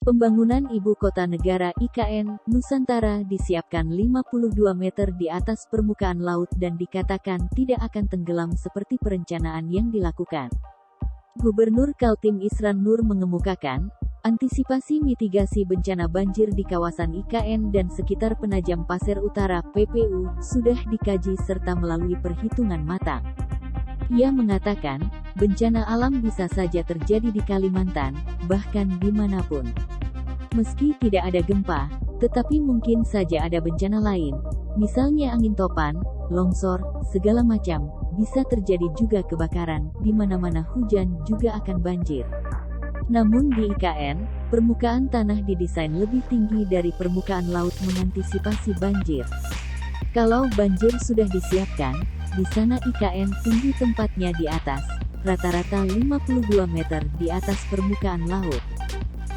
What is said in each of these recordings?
Pembangunan Ibu Kota Negara (IKN) Nusantara disiapkan 52 meter di atas permukaan laut dan dikatakan tidak akan tenggelam seperti perencanaan yang dilakukan. Gubernur Kaltim Isran Nur mengemukakan, antisipasi mitigasi bencana banjir di kawasan IKN dan sekitar Penajam Pasir Utara (PPU) sudah dikaji serta melalui perhitungan matang. Ia mengatakan, bencana alam bisa saja terjadi di Kalimantan, bahkan dimanapun. Meski tidak ada gempa, tetapi mungkin saja ada bencana lain, misalnya angin topan, longsor, segala macam, bisa terjadi juga kebakaran, di mana-mana hujan juga akan banjir. Namun di IKN, permukaan tanah didesain lebih tinggi dari permukaan laut mengantisipasi banjir. Kalau banjir sudah disiapkan, di sana IKN tinggi tempatnya di atas, rata-rata 52 meter di atas permukaan laut.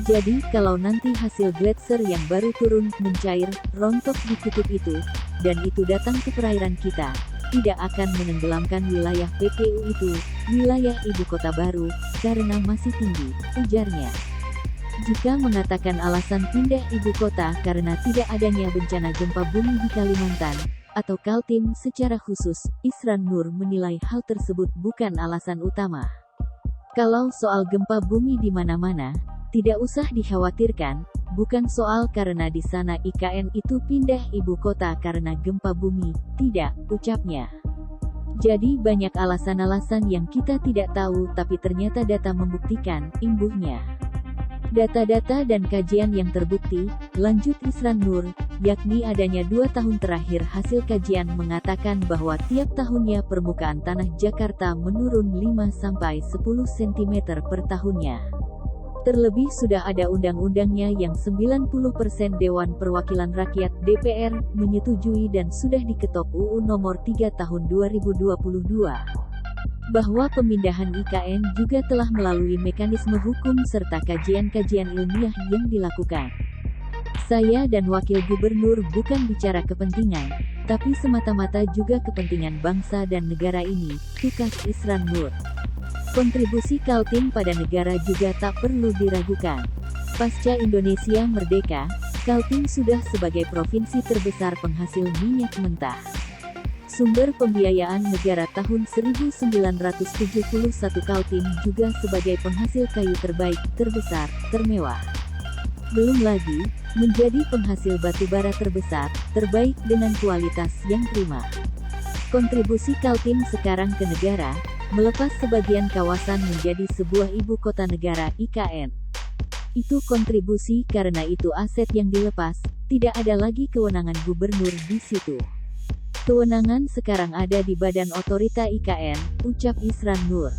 Jadi kalau nanti hasil gletser yang baru turun mencair, rontok di kutub itu, dan itu datang ke perairan kita, tidak akan menenggelamkan wilayah PPU itu, wilayah ibu kota baru, karena masih tinggi, ujarnya. Jika mengatakan alasan pindah ibu kota karena tidak adanya bencana gempa bumi di Kalimantan, atau Kaltim secara khusus, Isran Nur menilai hal tersebut bukan alasan utama. Kalau soal gempa bumi di mana-mana, tidak usah dikhawatirkan, bukan soal karena di sana IKN itu pindah ibu kota karena gempa bumi, tidak, ucapnya. Jadi banyak alasan-alasan yang kita tidak tahu tapi ternyata data membuktikan, imbuhnya. Data-data dan kajian yang terbukti, lanjut Isran Nur, yakni adanya 2 tahun terakhir hasil kajian mengatakan bahwa tiap tahunnya permukaan tanah Jakarta menurun 5-10 cm per tahunnya. Terlebih sudah ada undang-undangnya yang 90% Dewan Perwakilan Rakyat (DPR) menyetujui dan sudah diketok UU Nomor 3 Tahun 2022. Bahwa pemindahan IKN juga telah melalui mekanisme hukum serta kajian-kajian ilmiah yang dilakukan. Saya dan Wakil Gubernur bukan bicara kepentingan, tapi semata-mata juga kepentingan bangsa dan negara ini, tukas Isran Nur. Kontribusi Kaltim pada negara juga tak perlu diragukan. Pasca Indonesia merdeka, Kaltim sudah sebagai provinsi terbesar penghasil minyak mentah. Sumber pembiayaan negara tahun 1971 Kaltim juga sebagai penghasil kayu terbaik, terbesar, termewah. Belum lagi, menjadi penghasil batubara terbesar, terbaik dengan kualitas yang prima. Kontribusi Kaltim sekarang ke negara, melepas sebagian kawasan menjadi sebuah ibu kota negara (IKN). Itu kontribusi karena itu aset yang dilepas, tidak ada lagi kewenangan gubernur di situ. Kewenangan sekarang ada di Badan Otorita IKN, ucap Isran Nur.